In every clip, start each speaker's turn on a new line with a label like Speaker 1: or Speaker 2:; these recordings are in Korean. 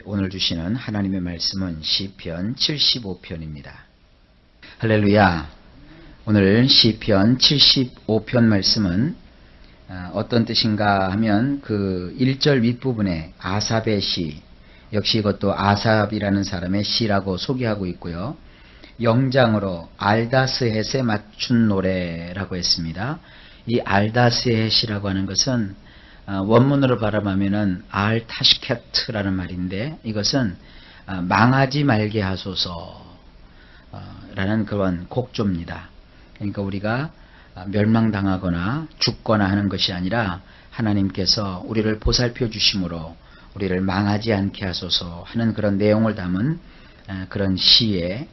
Speaker 1: 오늘 주시는 하나님의 말씀은 시편 75편입니다. 할렐루야. 오늘 시편 75편 말씀은 어떤 뜻인가 하면 그 1절 윗부분에 아삽의 시, 역시 이것도 아삽이라는 사람의 시라고 소개하고 있고요. 영장으로 알다스헷에 맞춘 노래라고 했습니다. 이 알다스헷이라고 하는 것은 원문으로 바라보면은 알타시케트라는 말인데, 이것은 망하지 말게 하소서 라는 그런 곡조입니다. 그러니까 우리가 멸망당하거나 죽거나 하는 것이 아니라 하나님께서 우리를 보살펴 주심으로 우리를 망하지 않게 하소서 하는 그런 내용을 담은 그런 시에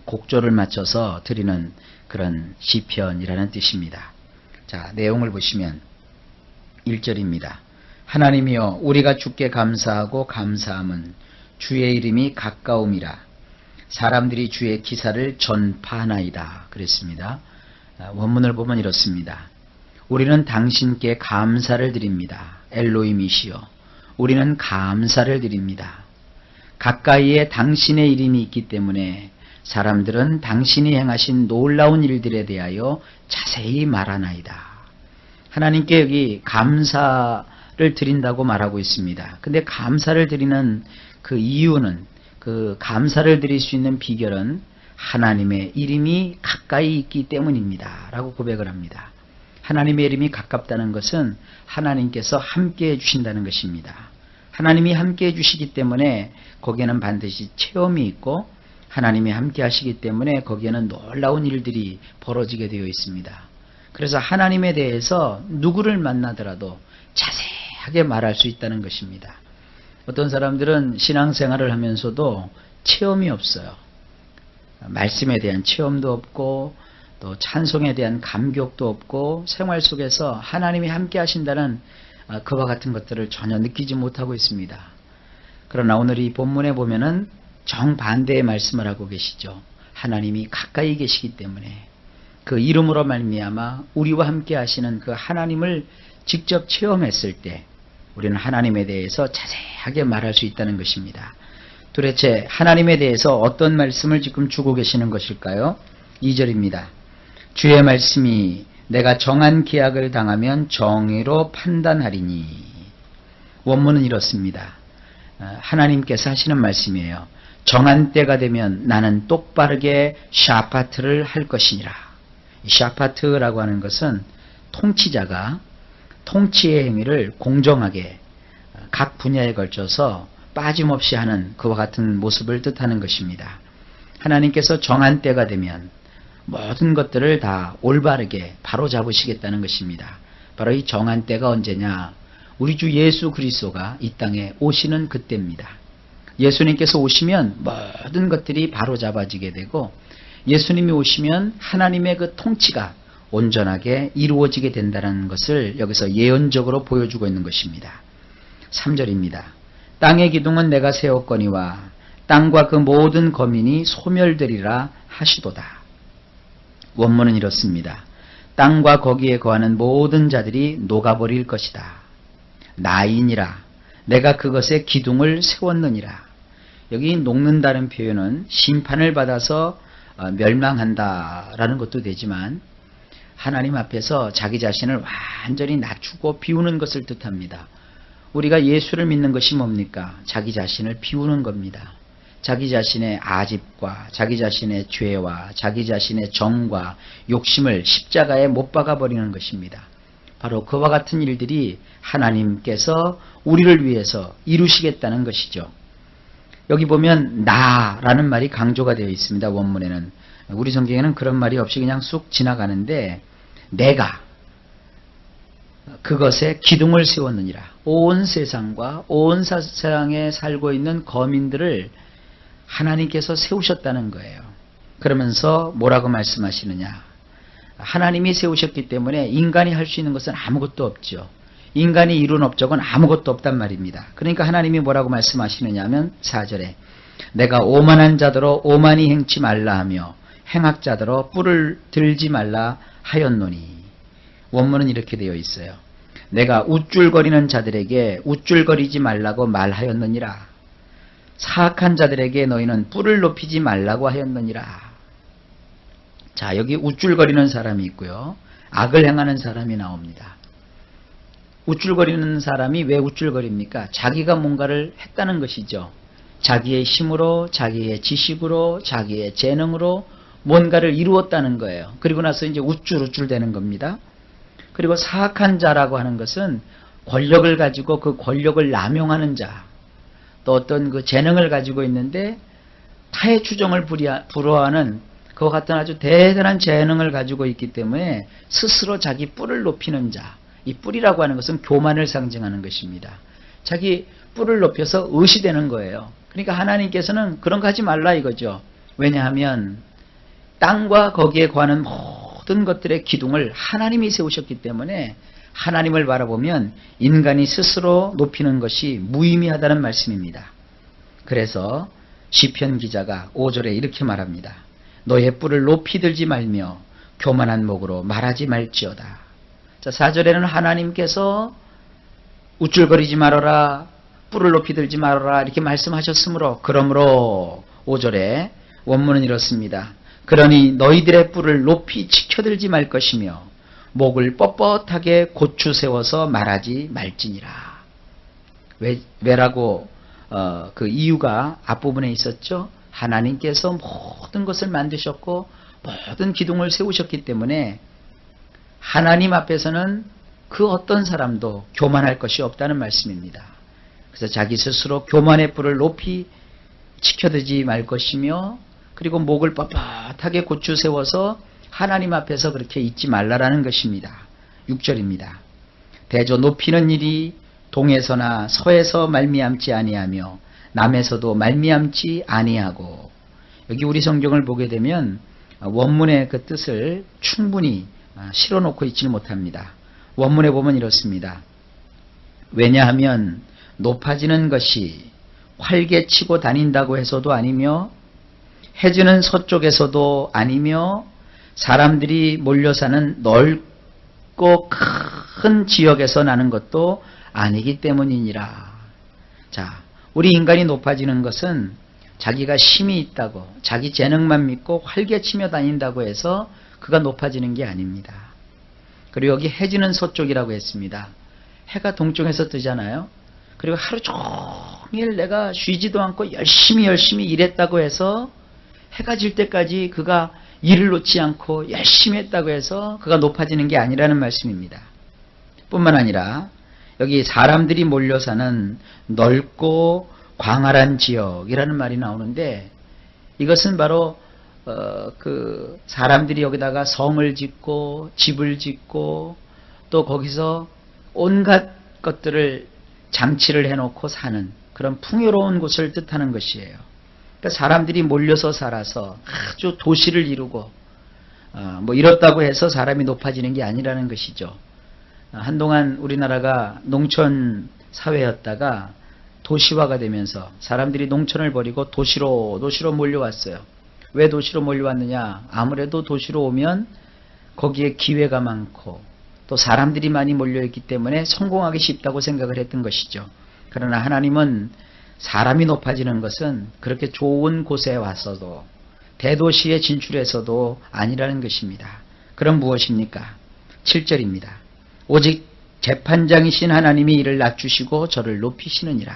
Speaker 1: 곡조를 맞춰서 드리는 그런 시편이라는 뜻입니다. 자, 내용을 보시면 1절입니다. 하나님이여, 우리가 주께 감사하고 감사함은 주의 이름이 가까움이라. 사람들이 주의 기사를 전파하나이다. 그랬습니다. 원문을 보면 이렇습니다. 우리는 당신께 감사를 드립니다. 엘로힘이시여, 우리는 감사를 드립니다. 가까이에 당신의 이름이 있기 때문에 사람들은 당신이 행하신 놀라운 일들에 대하여 자세히 말하나이다. 하나님께 여기 감사를 드린다고 말하고 있습니다. 근데 감사를 드리는 그 이유는, 그 감사를 드릴 수 있는 비결은 하나님의 이름이 가까이 있기 때문입니다 라고 고백을 합니다. 하나님의 이름이 가깝다는 것은 하나님께서 함께 해주신다는 것입니다. 하나님이 함께 해주시기 때문에 거기에는 반드시 체험이 있고, 하나님이 함께 하시기 때문에 거기에는 놀라운 일들이 벌어지게 되어 있습니다. 그래서 하나님에 대해서 누구를 만나더라도 자세하게 말할 수 있다는 것입니다. 어떤 사람들은 신앙생활을 하면서도 체험이 없어요. 말씀에 대한 체험도 없고, 또 찬송에 대한 감격도 없고, 생활 속에서 하나님이 함께 하신다는 그와 같은 것들을 전혀 느끼지 못하고 있습니다. 그러나 오늘 이 본문에 보면은 정반대의 말씀을 하고 계시죠. 하나님이 가까이 계시기 때문에 그 이름으로 말미암아 우리와 함께 하시는 그 하나님을 직접 체험했을 때 우리는 하나님에 대해서 자세하게 말할 수 있다는 것입니다. 도대체 하나님에 대해서 어떤 말씀을 지금 주고 계시는 것일까요? 2절입니다. 주의 말씀이 내가 정한 기약을 당하면 정의로 판단하리니. 원문은 이렇습니다. 하나님께서 하시는 말씀이에요. 정한 때가 되면 나는 똑바르게 샤파트를 할 것이니라. 이 샤파트라고 하는 것은 통치자가 통치의 행위를 공정하게 각 분야에 걸쳐서 빠짐없이 하는 그와 같은 모습을 뜻하는 것입니다. 하나님께서 정한 때가 되면 모든 것들을 다 올바르게 바로잡으시겠다는 것입니다. 바로 이 정한 때가 언제냐? 우리 주 예수 그리스도가 이 땅에 오시는 그때입니다. 예수님께서 오시면 모든 것들이 바로잡아지게 되고, 예수님이 오시면 하나님의 그 통치가 온전하게 이루어지게 된다는 것을 여기서 예언적으로 보여주고 있는 것입니다. 3절입니다. 땅의 기둥은 내가 세웠거니와 땅과 그 모든 거민이 소멸되리라 하시도다. 원문은 이렇습니다. 땅과 거기에 거하는 모든 자들이 녹아버릴 것이다. 나이니라. 내가 그것의 기둥을 세웠느니라. 여기 녹는다는 표현은 심판을 받아서 멸망한다라는 것도 되지만, 하나님 앞에서 자기 자신을 완전히 낮추고 비우는 것을 뜻합니다. 우리가 예수를 믿는 것이 뭡니까? 자기 자신을 비우는 겁니다. 자기 자신의 아집과 자기 자신의 죄와 자기 자신의 정과 욕심을 십자가에 못 박아버리는 것입니다. 바로 그와 같은 일들이 하나님께서 우리를 위해서 이루시겠다는 것이죠. 여기 보면 나라는 말이 강조가 되어 있습니다. 원문에는. 우리 성경에는 그런 말이 없이 그냥 쑥 지나가는데, 내가 그것에 기둥을 세웠느니라. 온 세상과 온 세상에 살고 있는 거민들을 하나님께서 세우셨다는 거예요. 그러면서 뭐라고 말씀하시느냐? 하나님이 세우셨기 때문에 인간이 할 수 있는 것은 아무것도 없죠. 인간이 이룬 업적은 아무것도 없단 말입니다. 그러니까 하나님이 뭐라고 말씀하시느냐 하면 4절에 내가 오만한 자더러 오만히 행치 말라 하며 행악자더러 뿔을 들지 말라 하였노니. 원문은 이렇게 되어 있어요. 내가 우쭐거리는 자들에게 우쭐거리지 말라고 말하였느니라. 사악한 자들에게 너희는 뿔을 높이지 말라고 하였느니라. 자, 여기 우쭐거리는 사람이 있고요. 악을 행하는 사람이 나옵니다. 우쭐거리는 사람이 왜 우쭐거립니까? 자기가 뭔가를 했다는 것이죠. 자기의 힘으로, 자기의 지식으로, 자기의 재능으로 뭔가를 이루었다는 거예요. 그리고 나서 이제 우쭐우쭐 되는 겁니다. 그리고 사악한 자라고 하는 것은 권력을 가지고 그 권력을 남용하는 자, 또 어떤 그 재능을 가지고 있는데 타의 추종을 불허하는 그와 같은 아주 대단한 재능을 가지고 있기 때문에 스스로 자기 뿔을 높이는 자. 이 뿔이라고 하는 것은 교만을 상징하는 것입니다. 자기 뿔을 높여서 의시되는 거예요. 그러니까 하나님께서는 그런 거 하지 말라 이거죠. 왜냐하면 땅과 거기에 관한 모든 것들의 기둥을 하나님이 세우셨기 때문에 하나님을 바라보면 인간이 스스로 높이는 것이 무의미하다는 말씀입니다. 그래서 시편 기자가 5절에 이렇게 말합니다. 너의 뿔을 높이 들지 말며 교만한 목으로 말하지 말지어다. 자, 4절에는 하나님께서 우쭐거리지 말아라, 뿔을 높이 들지 말아라 이렇게 말씀하셨으므로, 그러므로 5절에 원문은 이렇습니다. 그러니 너희들의 뿔을 높이 치켜들지 말 것이며 목을 뻣뻣하게 고추 세워서 말하지 말지니라. 왜라고 그 이유가 앞부분에 있었죠. 하나님께서 모든 것을 만드셨고 모든 기둥을 세우셨기 때문에 하나님 앞에서는 그 어떤 사람도 교만할 것이 없다는 말씀입니다. 그래서 자기 스스로 교만의 뿔을 높이 치켜들지 말 것이며, 그리고 목을 뻣뻣하게 고추 세워서 하나님 앞에서 그렇게 있지 말라라는 것입니다. 6절입니다. 대저 높이는 일이 동에서나 서에서 말미암지 아니하며 남에서도 말미암지 아니하고. 여기 우리 성경을 보게 되면 원문의 그 뜻을 충분히 실어놓고 있지는 못합니다. 원문에 보면 이렇습니다. 왜냐하면 높아지는 것이 활개치고 다닌다고 해서도 아니며 해지는 서쪽에서도 아니며 사람들이 몰려 사는 넓고 큰 지역에서 나는 것도 아니기 때문이니라. 자, 우리 인간이 높아지는 것은 자기가 힘이 있다고, 자기 재능만 믿고 활개치며 다닌다고 해서 그가 높아지는 게 아닙니다. 그리고 여기 해지는 서쪽이라고 했습니다. 해가 동쪽에서 뜨잖아요. 그리고 하루 종일 내가 쉬지도 않고 열심히 일했다고 해서 해가 질 때까지 그가 일을 놓지 않고 열심히 했다고 해서 그가 높아지는 게 아니라는 말씀입니다. 뿐만 아니라 여기 사람들이 몰려 사는 넓고 광활한 지역이라는 말이 나오는데, 이것은 바로 그 사람들이 여기다가 성을 짓고 집을 짓고 또 거기서 온갖 것들을 장치를 해놓고 사는 그런 풍요로운 곳을 뜻하는 것이에요. 그러니까 사람들이 몰려서 살아서 아주 도시를 이루고 뭐 이렇다고 해서 사람이 높아지는 게 아니라는 것이죠. 한동안 우리나라가 농촌 사회였다가 도시화가 되면서 사람들이 농촌을 버리고 도시로 몰려왔어요. 왜 도시로 몰려왔느냐? 아무래도 도시로 오면 거기에 기회가 많고 또 사람들이 많이 몰려있기 때문에 성공하기 쉽다고 생각을 했던 것이죠. 그러나 하나님은 사람이 높아지는 것은 그렇게 좋은 곳에 와서도 대도시에 진출해서도 아니라는 것입니다. 그럼 무엇입니까? 7절입니다. 오직 재판장이신 하나님이 이를 낮추시고 저를 높이시느니라.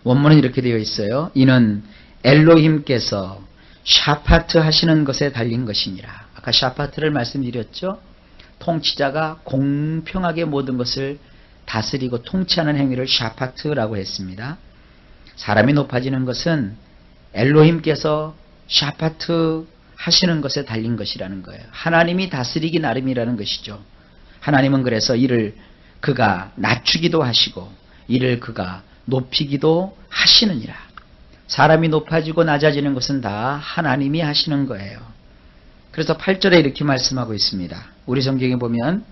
Speaker 1: 원문은 이렇게 되어 있어요. 이는 엘로힘께서 샤파트 하시는 것에 달린 것이니라. 아까 샤파트를 말씀드렸죠. 통치자가 공평하게 모든 것을 다스리고 통치하는 행위를 샤파트라고 했습니다. 사람이 높아지는 것은 엘로힘께서 샤파트 하시는 것에 달린 것이라는 거예요. 하나님이 다스리기 나름이라는 것이죠. 하나님은 그래서 이를 그가 낮추기도 하시고 이를 그가 높이기도 하시느니라. 사람이 높아지고 낮아지는 것은 다 하나님이 하시는 거예요. 그래서 8절에 이렇게 말씀하고 있습니다. 우리 성경에 보면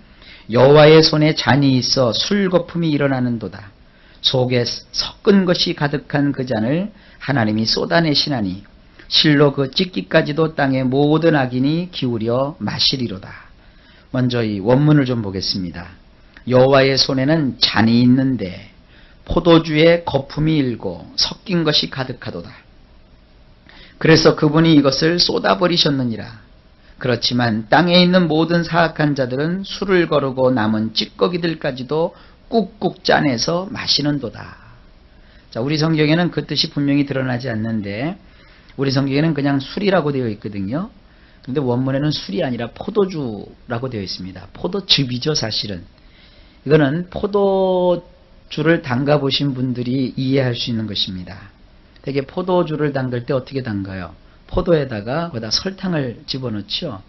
Speaker 1: 여호와의 손에 잔이 있어 술 거품이 일어나는도다. 속에 섞은 것이 가득한 그 잔을 하나님이 쏟아내시나니 실로 그 찢기까지도 땅의 모든 악인이 기울여 마시리로다. 먼저 이 원문을 좀 보겠습니다. 여호와의 손에는 잔이 있는데 포도주에 거품이 일고 섞인 것이 가득하도다. 그래서 그분이 이것을 쏟아버리셨느니라. 그렇지만 땅에 있는 모든 사악한 자들은 술을 거르고 남은 찌꺼기들까지도 꾹꾹 짜내서 마시는도다. 자, 우리 성경에는 그 뜻이 분명히 드러나지 않는데 우리 성경에는 그냥 술이라고 되어 있거든요. 근데 원문에는 술이 아니라 포도주라고 되어 있습니다. 포도즙이죠, 사실은. 이거는 포도주를 담가 보신 분들이 이해할 수 있는 것입니다. 되게 포도주를 담글 때 어떻게 담가요? 포도에다가 거기다 설탕을 집어넣죠.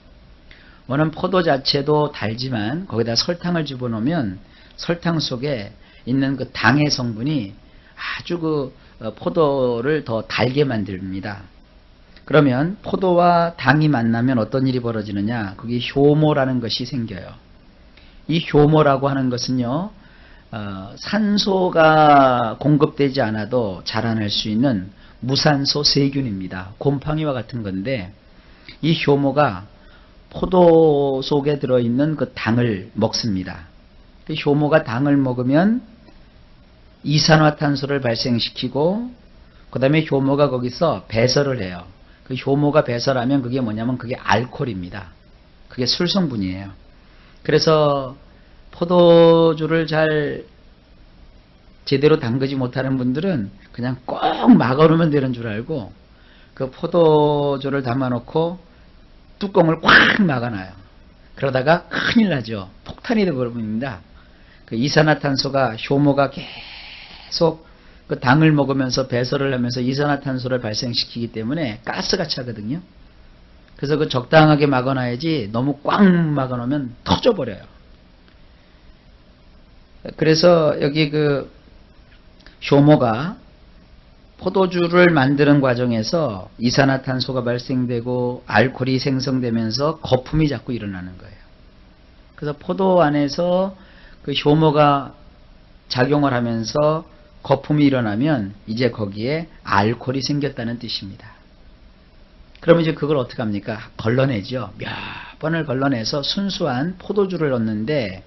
Speaker 1: 원은 포도 자체도 달지만 거기다 설탕을 집어넣으면 설탕 속에 있는 그 당의 성분이 아주 그 포도를 더 달게 만듭니다. 그러면 포도와 당이 만나면 어떤 일이 벌어지느냐? 그게 효모라는 것이 생겨요. 이 효모라고 하는 것은요, 산소가 공급되지 않아도 자라날 수 있는 무산소 세균입니다. 곰팡이와 같은 건데 이 효모가 포도 속에 들어있는 그 당을 먹습니다. 그 효모가 당을 먹으면 이산화탄소를 발생시키고 그 다음에 효모가 거기서 배설을 해요. 그 효모가 배설하면 그게 뭐냐면 그게 알코올입니다. 그게 술 성분이에요. 그래서 포도주를 잘 제대로 담그지 못하는 분들은 그냥 꼭 막아놓으면 되는 줄 알고 그 포도주를 담아놓고 뚜껑을 꽉 막아놔요. 그러다가 큰일 나죠. 폭탄이 되어버립니다. 그 이산화탄소가 효모가 계속 그 당을 먹으면서 배설을 하면서 이산화탄소를 발생시키기 때문에 가스가 차거든요. 그래서 그 적당하게 막아놔야지 너무 꽉 막아놓으면 터져버려요. 그래서 여기 그 효모가 포도주를 만드는 과정에서 이산화탄소가 발생되고 알코올이 생성되면서 거품이 자꾸 일어나는 거예요. 그래서 포도 안에서 그 효모가 작용을 하면서 거품이 일어나면 이제 거기에 알코올이 생겼다는 뜻입니다. 그러면 이제 그걸 어떻게 합니까? 걸러내죠. 몇 번을 걸러내서 순수한 포도주를 얻는데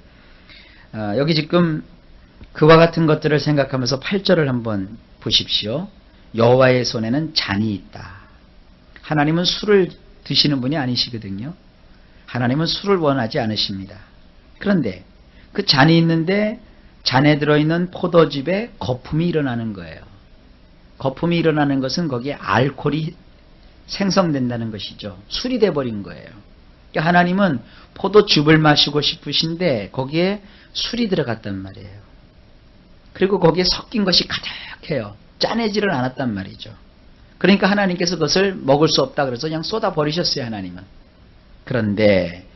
Speaker 1: 여기 지금 그와 같은 것들을 생각하면서 8절을 한번 보십시오. 여호와의 손에는 잔이 있다. 하나님은 술을 드시는 분이 아니시거든요. 하나님은 술을 원하지 않으십니다. 그런데 그 잔이 있는데 잔에 들어있는 포도즙에 거품이 일어나는 거예요. 거품이 일어나는 것은 거기에 알코올이 생성된다는 것이죠. 술이 돼버린 거예요. 그러니까 하나님은 포도즙을 마시고 싶으신데 거기에 술이 들어갔단 말이에요. 그리고 거기에 섞인 것이 가득해요. 짜내지를 않았단 말이죠. 그러니까 하나님께서 그것을 먹을 수 없다 그래서 그냥 쏟아 버리셨어요, 하나님은. 그런데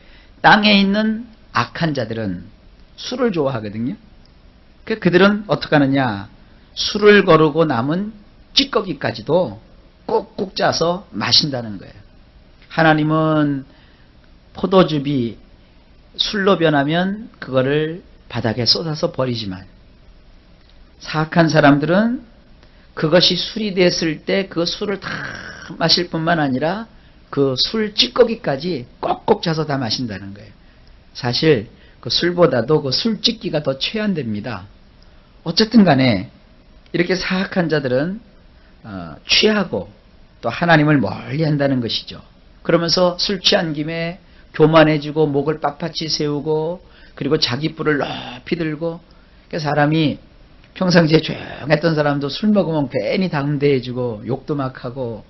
Speaker 1: 땅에 있는 악한 자들은 술을 좋아하거든요. 그들은 어떻게 하느냐? 술을 거르고 남은 찌꺼기까지도 꾹꾹 짜서 마신다는 거예요. 하나님은 포도즙이 술로 변하면 그거를 바닥에 쏟아서 버리지만 사악한 사람들은 그것이 술이 됐을 때 그 술을 다 마실 뿐만 아니라 그 술 찌꺼기까지 꼭꼭 짜서 다 마신다는 거예요. 사실 그 술보다도 그 술 찌끼가 더 최한됩니다. 어쨌든 간에 이렇게 사악한 자들은 취하고 또 하나님을 멀리 한다는 것이죠. 그러면서 술 취한 김에 교만해지고 목을 빳빳이 세우고 그리고 자기 뿔을 높이 들고 사람이 평상시에 조용했던 사람도 술 먹으면 괜히 당대해지고 욕도 막 하고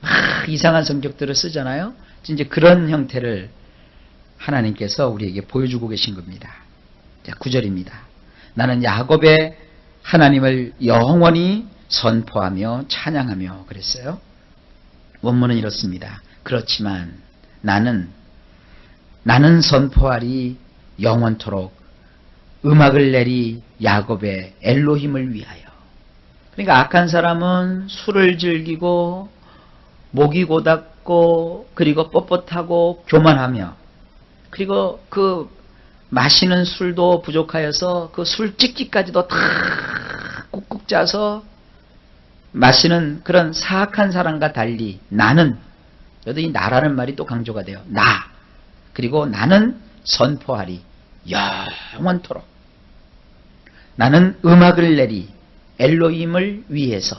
Speaker 1: 막 이상한 성격들을 쓰잖아요. 이제 그런 형태를 하나님께서 우리에게 보여주고 계신 겁니다. 자, 9절입니다. 나는 야곱의 하나님을 영원히 선포하며 찬양하며 그랬어요. 원문은 이렇습니다. 그렇지만 나는 선포하리 영원토록 음악을 내리 야곱의 엘로힘을 위하여. 그러니까 악한 사람은 술을 즐기고 목이 고닫고 그리고 뻣뻣하고 교만하며 그리고 그 마시는 술도 부족하여서 그 술 찌끼까지도 다 꾹꾹 짜서 마시는 그런 사악한 사람과 달리 나는, 여기 이 나라는 말이 또 강조가 돼요. 나. 그리고 나는 선포하리 영원토록. 나는 음악을 내리 엘로힘을 위해서.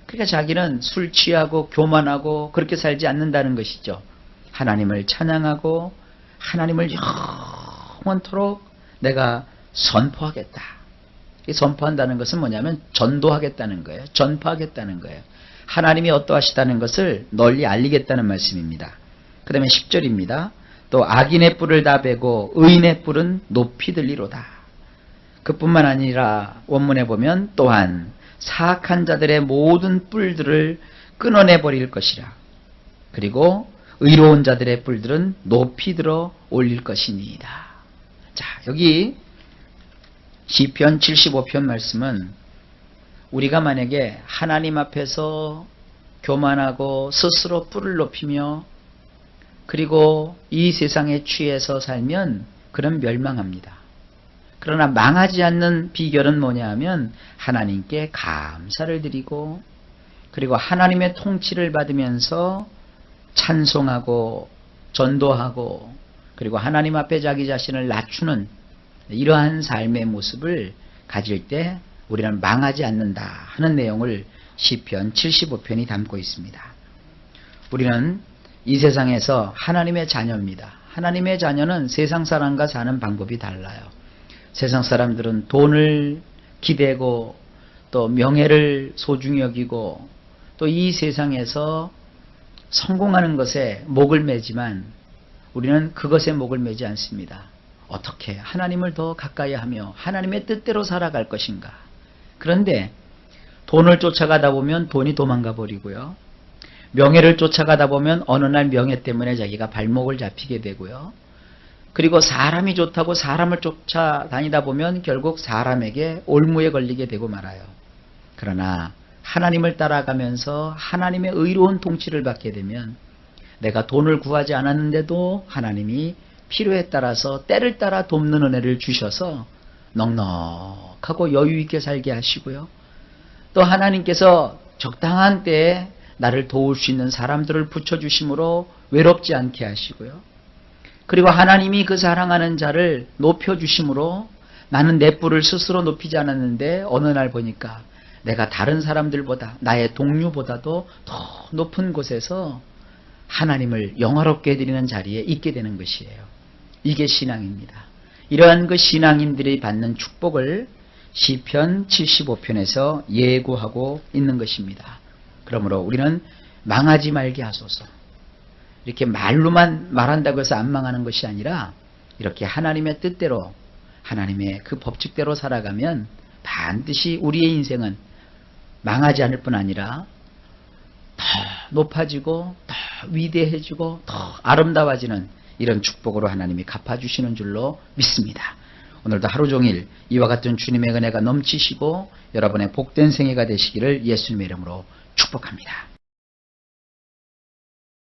Speaker 1: 그러니까 자기는 술 취하고 교만하고 그렇게 살지 않는다는 것이죠. 하나님을 찬양하고 하나님을 영원토록 내가 선포하겠다. 이 선포한다는 것은 뭐냐면 전도하겠다는 거예요. 전파하겠다는 거예요. 하나님이 어떠하시다는 것을 널리 알리겠다는 말씀입니다. 그 다음에 10절입니다. 또 악인의 뿔을 다 베고 의인의 뿔은 높이 들리로다. 그뿐만 아니라 원문에 보면 또한 사악한 자들의 모든 뿔들을 끊어내 버릴 것이라. 그리고 의로운 자들의 뿔들은 높이 들어 올릴 것이니이다. 자, 여기 시편 75편 말씀은 우리가 만약에 하나님 앞에서 교만하고 스스로 뿔을 높이며 그리고 이 세상에 취해서 살면 그는 멸망합니다. 그러나 망하지 않는 비결은 뭐냐 하면 하나님께 감사를 드리고 그리고 하나님의 통치를 받으면서 찬송하고 전도하고 그리고 하나님 앞에 자기 자신을 낮추는 이러한 삶의 모습을 가질 때 우리는 망하지 않는다 하는 내용을 시편 75편이 담고 있습니다. 우리는 이 세상에서 하나님의 자녀입니다. 하나님의 자녀는 세상 사람과 사는 방법이 달라요. 세상 사람들은 돈을 기대고 또 명예를 소중히 여기고 또 이 세상에서 성공하는 것에 목을 매지만 우리는 그것에 목을 매지 않습니다. 어떻게 하나님을 더 가까이 하며 하나님의 뜻대로 살아갈 것인가. 그런데 돈을 쫓아가다 보면 돈이 도망가 버리고요. 명예를 쫓아가다 보면 어느 날 명예 때문에 자기가 발목을 잡히게 되고요. 그리고 사람이 좋다고 사람을 쫓아다니다 보면 결국 사람에게 올무에 걸리게 되고 말아요. 그러나 하나님을 따라가면서 하나님의 의로운 통치를 받게 되면 내가 돈을 구하지 않았는데도 하나님이 필요에 따라서 때를 따라 돕는 은혜를 주셔서 넉넉하고 여유 있게 살게 하시고요. 또 하나님께서 적당한 때에 나를 도울 수 있는 사람들을 붙여주심으로 외롭지 않게 하시고요. 그리고 하나님이 그 사랑하는 자를 높여주심으로 나는 내 뿔을 스스로 높이지 않았는데 어느 날 보니까 내가 다른 사람들보다 나의 동료보다도 더 높은 곳에서 하나님을 영화롭게 해드리는 자리에 있게 되는 것이에요. 이게 신앙입니다. 이러한 그 신앙인들이 받는 축복을 시편 75편에서 예고하고 있는 것입니다. 그러므로 우리는 망하지 말게 하소서. 이렇게 말로만 말한다고 해서 안 망하는 것이 아니라 이렇게 하나님의 뜻대로 하나님의 그 법칙대로 살아가면 반드시 우리의 인생은 망하지 않을 뿐 아니라 더 높아지고 더 위대해지고 더 아름다워지는 이런 축복으로 하나님이 갚아주시는 줄로 믿습니다. 오늘도 하루 종일 이와 같은 주님의 은혜가 넘치시고 여러분의 복된 생애가 되시기를 예수님의 이름으로 축복합니다.